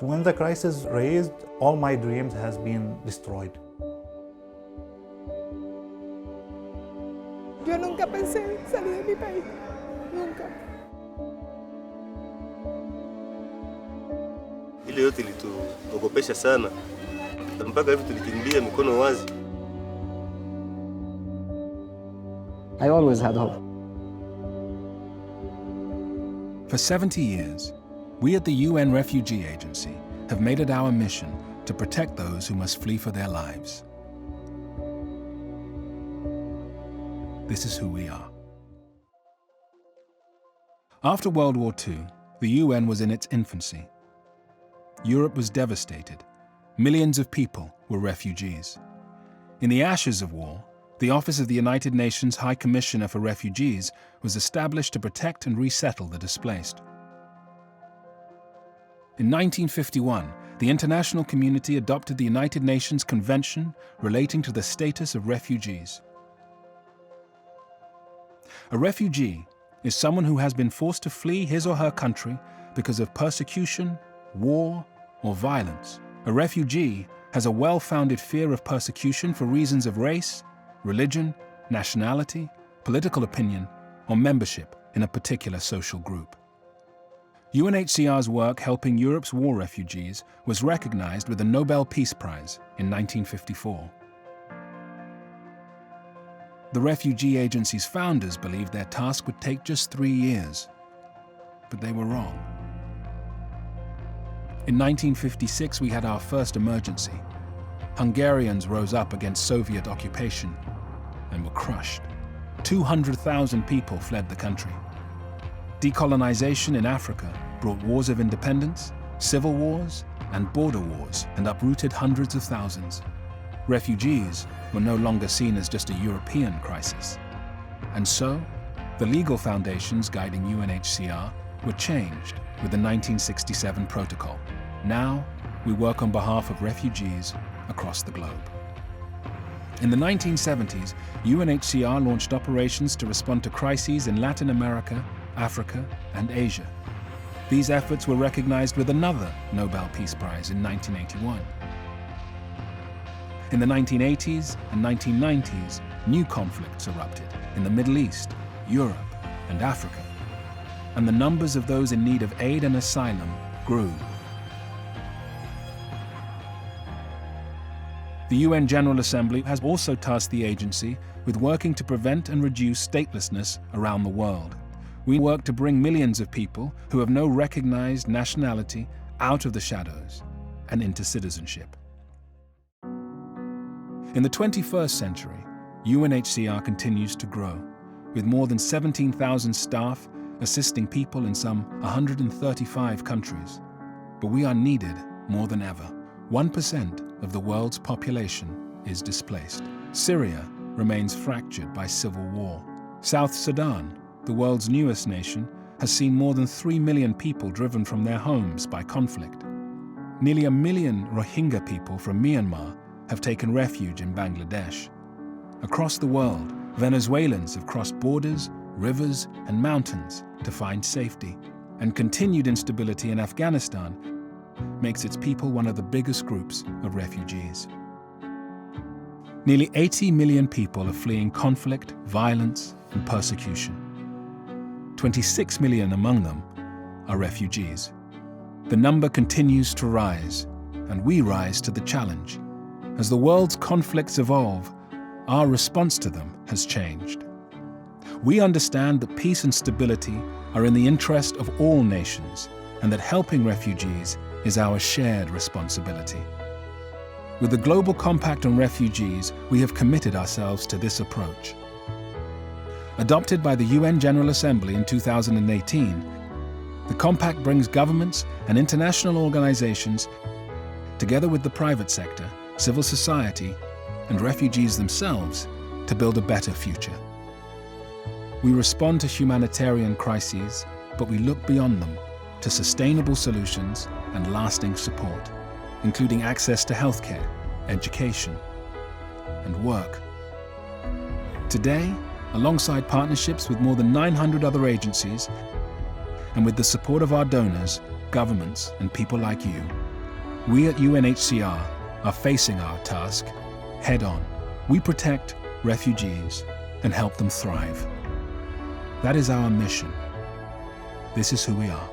When the crisis raised, all my dreams has been destroyed. Yo nunca pensé salir de mi país, nunca. Ile yote ilituogopesha sana, mpaka hivi tulikimbia mikono wazi. I always had hope. For 70 years, we at the UN Refugee Agency have made it our mission to protect those who must flee for their lives. This is who we are. After World War II, the UN was in its infancy. Europe was devastated. Millions of people were refugees. In the ashes of war, the Office of the United Nations High Commissioner for Refugees was established to protect and resettle the displaced. In 1951, the international community adopted the United Nations Convention relating to the status of refugees. A refugee is someone who has been forced to flee his or her country because of persecution, war, or violence. A refugee has a well-founded fear of persecution for reasons of race, religion, nationality, political opinion, or membership in a particular social group. UNHCR's work helping Europe's war refugees was recognized with the Nobel Peace Prize in 1954. The Refugee Agency's founders believed their task would take just 3 years, but they were wrong. In 1956, we had our first emergency. Hungarians rose up against Soviet occupation and were crushed. 200,000 people fled the country. Decolonization in Africa brought wars of independence, civil wars, and border wars, and uprooted hundreds of thousands. Refugees were no longer seen as just a European crisis. And so, the legal foundations guiding UNHCR were changed with the 1967 protocol. Now, we work on behalf of refugees across the globe. In the 1970s, UNHCR launched operations to respond to crises in Latin America, Africa, and Asia. These efforts were recognized with another Nobel Peace Prize in 1981. In the 1980s and 1990s, new conflicts erupted in the Middle East, Europe, and Africa, and the numbers of those in need of aid and asylum grew. The UN General Assembly has also tasked the agency with working to prevent and reduce statelessness around the world. We work to bring millions of people who have no recognized nationality out of the shadows and into citizenship. In the 21st century, UNHCR continues to grow, with more than 17,000 staff assisting people in some 135 countries. But we are needed more than ever. 1% of the world's population is displaced. Syria remains fractured by civil war. South Sudan, the world's newest nation, has seen more than 3 million people driven from their homes by conflict. Nearly 1 million Rohingya people from Myanmar have taken refuge in Bangladesh. Across the world, Venezuelans have crossed borders, rivers, and mountains to find safety. And continued instability in Afghanistan makes its people one of the biggest groups of refugees. Nearly 80 million people are fleeing conflict, violence, and persecution. 26 million among them are refugees. The number continues to rise, and we rise to the challenge. As the world's conflicts evolve, our response to them has changed. We understand that peace and stability are in the interest of all nations, and that helping refugees is our shared responsibility. With the Global Compact on Refugees, we have committed ourselves to this approach. Adopted by the UN General Assembly in 2018, the Compact brings governments and international organizations together with the private sector, civil society, and refugees themselves to build a better future. We respond to humanitarian crises, but we look beyond them to sustainable solutions and lasting support, including access to healthcare, education, and work. Today, alongside partnerships with more than 900 other agencies, and with the support of our donors, governments, and people like you, We at UNHCR are facing our task head on. We protect refugees and help them thrive. That is our mission. This is who we are.